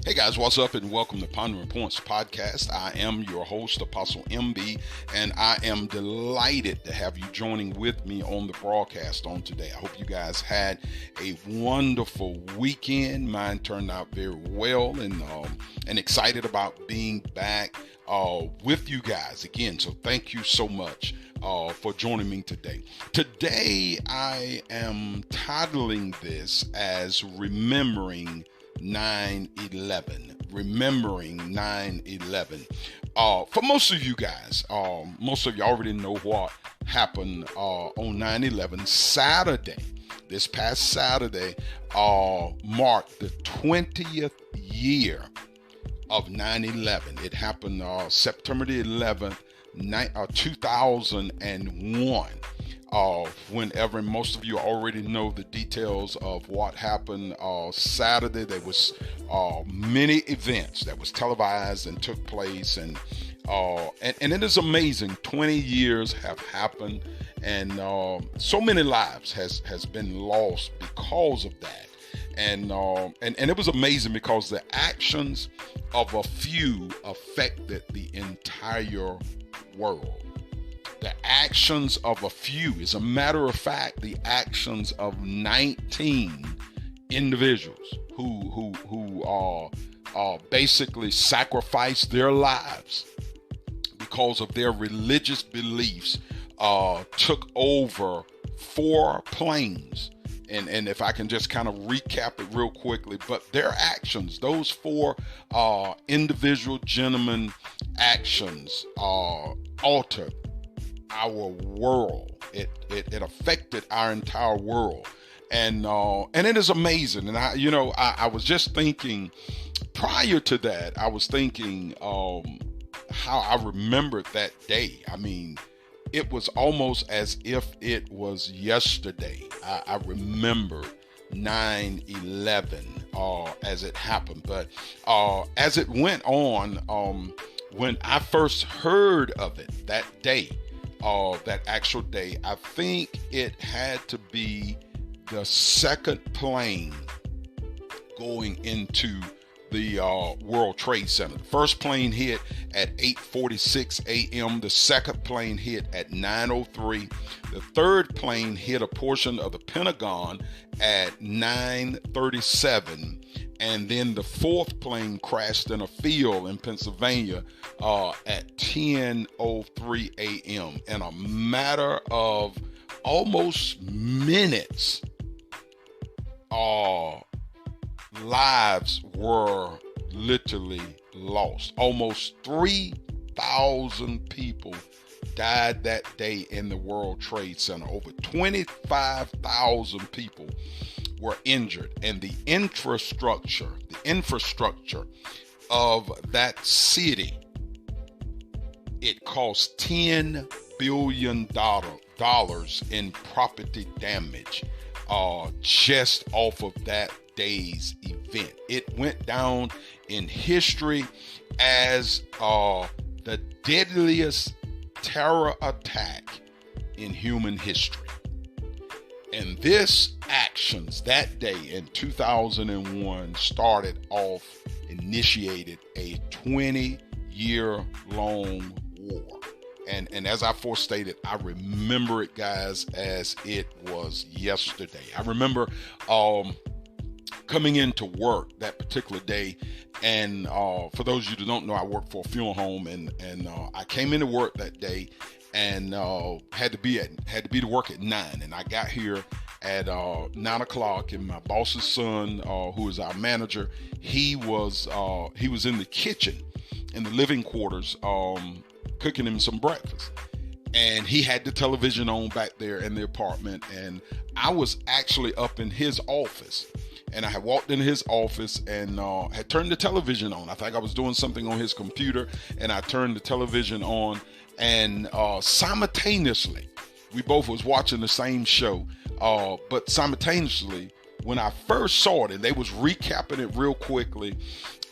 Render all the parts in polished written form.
Hey guys, what's up and welcome to Pondering podcast. I am your host, Apostle MB, and I am delighted to have you joining with me on the broadcast on today. I hope you guys had a wonderful weekend. Mine turned out very well, and excited about being back with you guys again. So thank you so much for joining me today. Today I am titling this as Remembering 9/11. Remembering 9/11. For most of you guys, most of you already know what happened on 9/11. Saturday, this past Saturday, marked the 20th year of 9/11. It happened September the 11th, 2001. Whenever most of you already know the details of what happened Saturday, there was many events that was televised and took place, and it is amazing. 20 years have happened, and so many lives has been lost because of that. And it was amazing because the actions of a few affected the entire world. The actions of a few, as a matter of fact, the actions of 19 individuals who basically sacrificed their lives because of their religious beliefs, took over 4 planes. And if I can just kind of recap it real quickly, but their actions, those 4 individual gentlemen actions, altered our world. It affected our entire world, and it is amazing. And I was just thinking prior to that, I was thinking how I remembered that day. I mean, it was almost as if it was yesterday. I remember 9/11 as it happened, but as it went on, when I first heard of it that day, that actual day, I think it had to be the second plane going into the World Trade Center. The first plane hit at 8:46 a.m. The second plane hit at 9:03. The third plane hit a portion of the Pentagon at 9:37. And then the fourth plane crashed in a field in Pennsylvania at 10:03 a.m. In a matter of almost minutes, lives were literally lost. Almost 3,000 people died that day in the World Trade Center. Over 25,000 people were injured, and the infrastructure of that city, it cost $10 billion in property damage just off of that day's event. It went down in history as the deadliest terror attack in human history. And this actions that day in 2001 initiated a 20-year-long war. And as I forestated, I remember it, guys, as it was yesterday. I remember coming into work that particular day, and for those of you who don't know, I work for a funeral home, and I came into work that day, and had to be to work at 9, and I got here at 9 o'clock, and my boss's son, who is our manager, he was in the kitchen in the living quarters, cooking him some breakfast, and he had the television on back there in the apartment, and I was actually up in his office. And I had walked into his office and had turned the television on. I think I was doing something on his computer, and I turned the television on, and simultaneously, we both was watching the same show, but simultaneously, when I first saw it, and they was recapping it real quickly,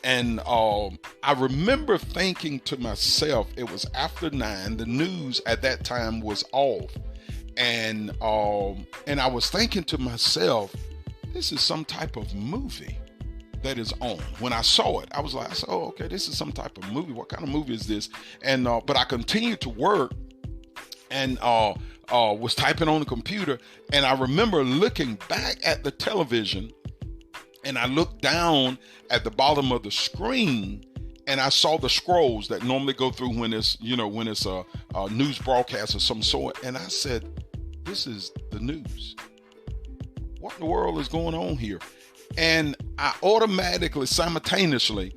and I remember thinking to myself, it was after 9, the news at that time was off, and I was thinking to myself, this is some type of movie. that is on. When I saw it, I said, oh, okay, this is some type of movie. What kind of movie is this? And but I continued to work and was typing on the computer, and I remember looking back at the television, and I looked down at the bottom of the screen, and I saw the scrolls that normally go through when it's a news broadcast of some sort, and I said, this is the news. What in the world is going on here? And I automatically, simultaneously,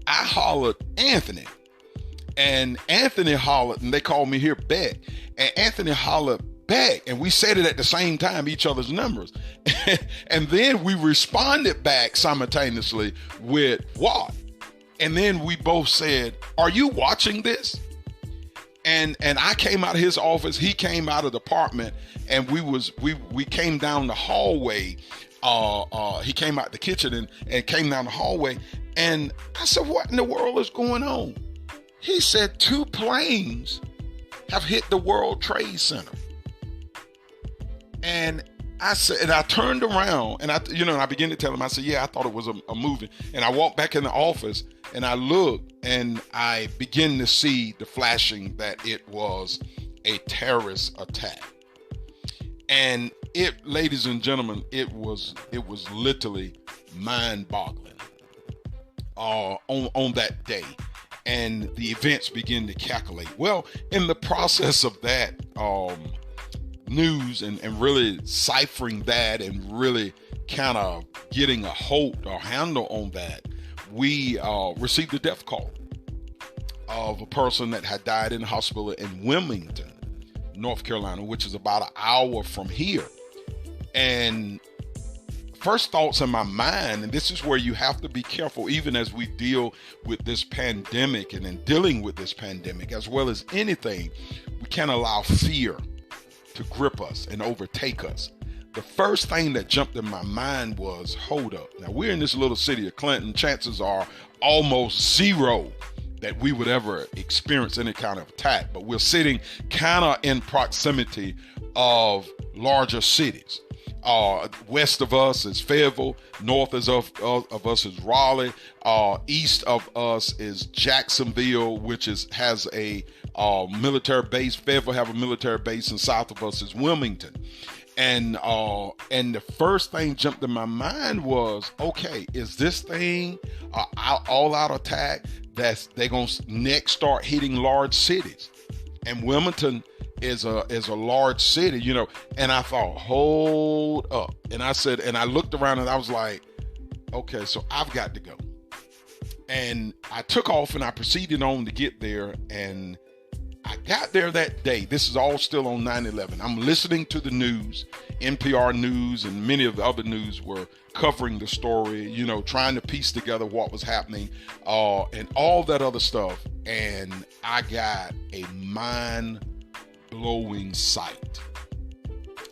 I hollered Anthony. And Anthony hollered, and they called me here Beck. And Anthony hollered back, and we said it at the same time, each other's numbers. And then we responded back simultaneously with what? And then we both said, are you watching this? And I came out of his office, he came out of the apartment, and we came down the hallway. He came out the kitchen and came down the hallway. And I said, what in the world is going on? He said, 2 planes have hit the World Trade Center. And I said, and I turned around and I began to tell him, I said, yeah, I thought it was a movie. And I walked back in the office and I looked and I began to see the flashing that it was a terrorist attack. And it, ladies and gentlemen, it was literally mind-boggling on that day. And the events begin to calculate. Well, in the process of that news and really ciphering that and really kind of getting a hold or handle on that, we received a death call of a person that had died in the hospital in Wilmington, North Carolina, which is about an hour from here. And first thoughts in my mind, and this is where you have to be careful, even as we deal with this pandemic and in dealing with this pandemic, as well as anything, we can't allow fear to grip us and overtake us. The first thing that jumped in my mind was, hold up. Now, we're in this little city of Clinton. Chances are almost zero that we would ever experience any kind of attack, but we're sitting kind of in proximity of larger cities. West of us is Fayetteville, north of us is Raleigh, east of us is Jacksonville, which has a military base. Fayetteville have a military base, and south of us is Wilmington. And the first thing jumped in my mind was, okay, is this thing all-out attack they're gonna next start hitting large cities? And Wilmington is a large city, and I thought, hold up. And I said, and I looked around and I was like, okay, so I've got to go. And I took off and I proceeded on to get there. And I got there that day. This is all still on 9/11. I'm listening to the news, NPR News, and many of the other news were covering the story, trying to piece together what was happening, and all that other stuff. And I got a mind-blowing sight.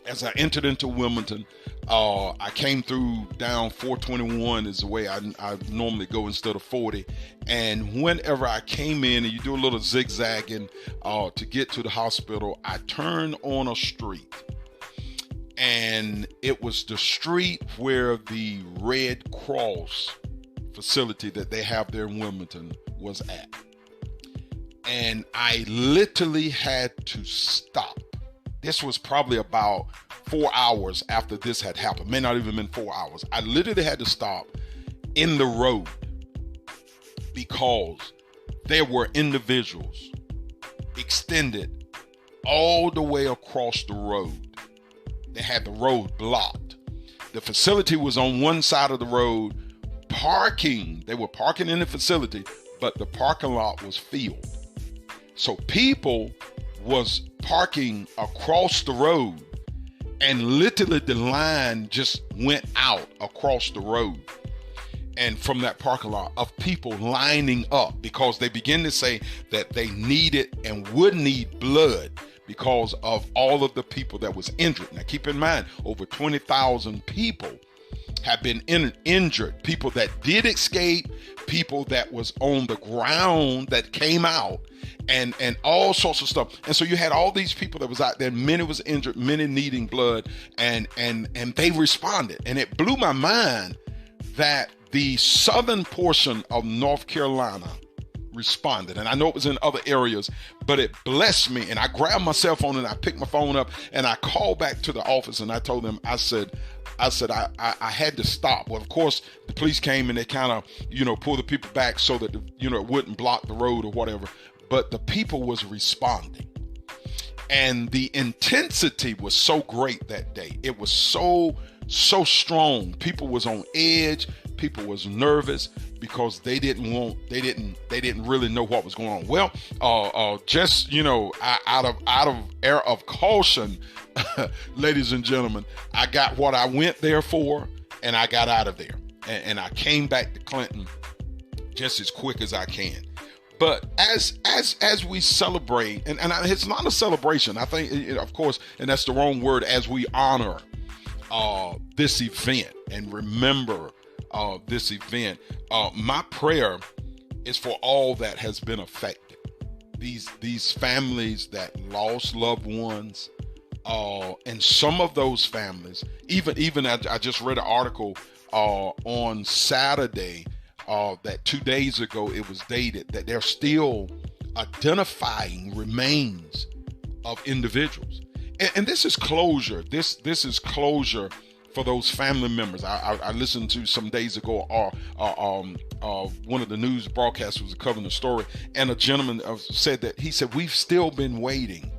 As I entered into Wilmington, I came through down 421 is the way I normally go instead of 40. And whenever I came in, and you do a little zigzagging to get to the hospital, I turned on a street. And it was the street where the Red Cross facility that they have there in Wilmington was at. And I literally had to stop. This was probably about 4 hours after this had happened. May not even been 4 hours. I literally had to stop in the road because there were individuals extended all the way across the road. They had the road blocked. The facility was on one side of the road, parking. They were parking in the facility, but the parking lot was filled. So people was parking across the road, and literally the line just went out across the road. And from that parking lot of people lining up because they began to say that they needed and would need blood because of all of the people that was injured. Now keep in mind, over 20,000 people have been injured. People that did escape, people that was on the ground that came out, and all sorts of stuff. And so you had all these people that was out there, many was injured, many needing blood, and they responded. And it blew my mind that the southern portion of North Carolina responded. And I know it was in other areas, but it blessed me. And I grabbed my cell phone and I picked my phone up and I called back to the office and I told them, I said, I had to stop. Well, of course, the police came and they kind of, pulled the people back so that, it wouldn't block the road or whatever. But the people was responding. And the intensity was so great that day. It was so strong. People was on edge. People was nervous because they didn't really know what was going on. Well, just, out of air of caution, ladies and gentlemen, I got what I went there for and I got out of there. And I came back to Clinton just as quick as I can. But as we celebrate, and it's not a celebration, I think, of course, and that's the wrong word, as we honor this event and remember this event, my prayer is for all that has been affected. These families that lost loved ones, and some of those families, even I just read an article on Saturday that 2 days ago it was dated, that they're still identifying remains of individuals. And this is closure. This is closure for those family members. I listened to some days ago, one of the news broadcasters was covering the story, and a gentleman said that he said, we've still been waiting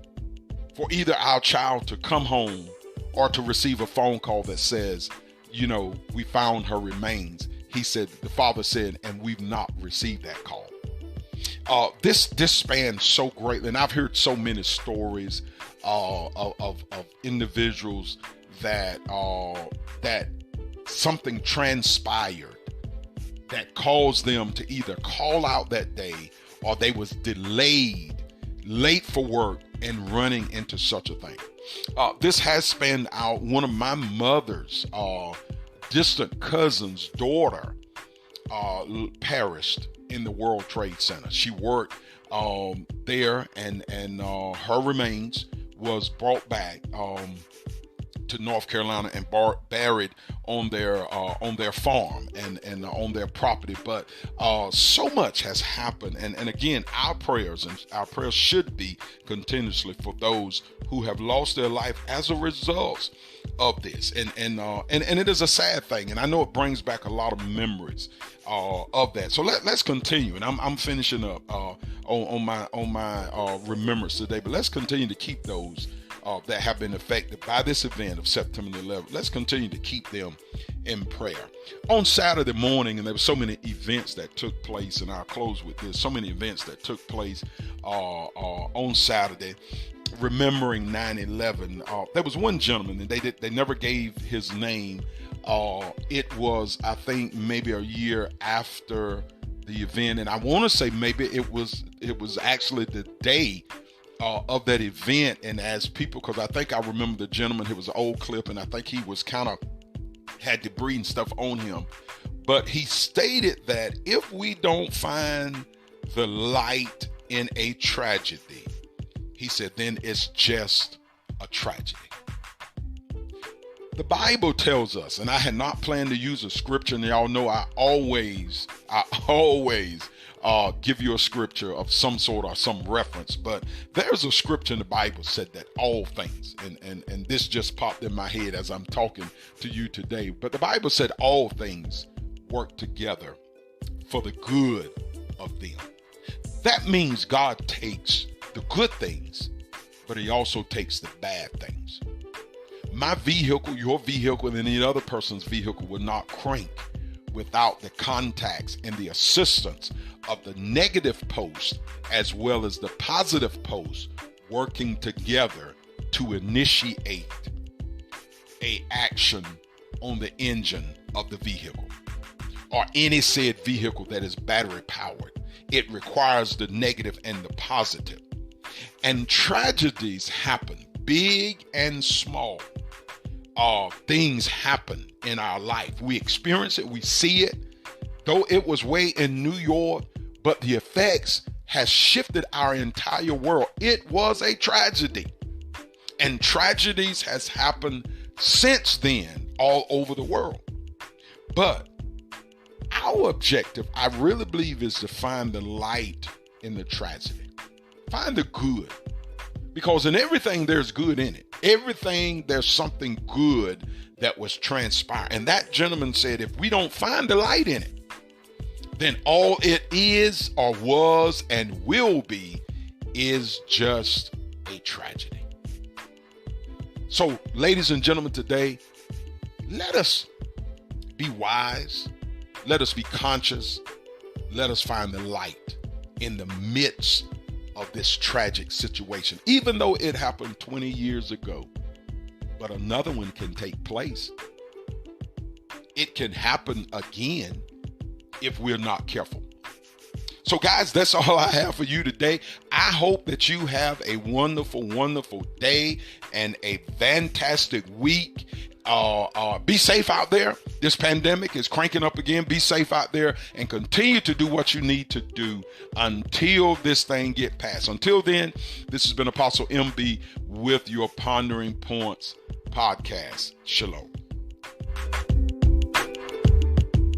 for either our child to come home or to receive a phone call that says, we found her remains. He said, the father said, and we've not received that call. This spans so greatly, and I've heard so many stories of individuals that something transpired that caused them to either call out that day or they was delayed, late for work, and running into such a thing. This has spanned out. One of my mother's distant cousin's daughter perished in the World Trade Center. She worked there, and her remains was brought back to North Carolina and buried on their farm and on their property. But so much has happened, and again, our prayers should be continuously for those who have lost their life as a result of this. And it is a sad thing, and I know it brings back a lot of memories of that. So let's continue, and I'm finishing up on my remembrance today. But let's continue to keep those that have been affected by this event of September 11th. Let's continue to keep them in prayer. On Saturday morning, and there were so many events that took place, and I'll close with this, so many events that took place on Saturday, remembering 9/11. There was one gentleman, and they never gave his name. It was, I think, maybe a year after the event, and I want to say maybe it was actually the day of that event. And as people, because I think I remember the gentleman, it was an old clip, and I think he was kind of had debris and stuff on him, but he stated that if we don't find the light in a tragedy, he said, then it's just a tragedy. The Bible tells us, and I had not planned to use a scripture, and y'all know I always give you a scripture of some sort or some reference, but there's a scripture in the Bible said that all things, and this just popped in my head as I'm talking to you today, but the Bible said all things work together for the good of them. That means God takes the good things, but he also takes the bad things. My vehicle, your vehicle, and any other person's vehicle will not crank without the contacts and the assistance of the negative post as well as the positive post working together to initiate a action on the engine of the vehicle or any said vehicle that is battery powered. It requires the negative and the positive. And tragedies happen, big and small. Things happen in our life. We experience it, we see it. Though it was way in New York, but the effects has shifted our entire world. It was a tragedy. And tragedies has happened since then all over the world. But our objective, I really believe, is to find the light in the tragedy. Find the good. Because in everything, there's good in it. Everything, there's something good that was transpired. And that gentleman said, if we don't find the light in it, then all it is or was and will be is just a tragedy. So, ladies and gentlemen, today, let us be wise. Let us be conscious. Let us find the light in the midst of this tragic situation, even though it happened 20 years ago. But another one can take place. It can happen again if we're not careful. So guys, that's all I have for you today. I hope that you have a wonderful, wonderful day and a fantastic week. Be safe out there. This pandemic is cranking up again. Be safe out there and continue to do what you need to do until this thing get past. Until then, this has been Apostle MB with your Pondering Points podcast. Shalom.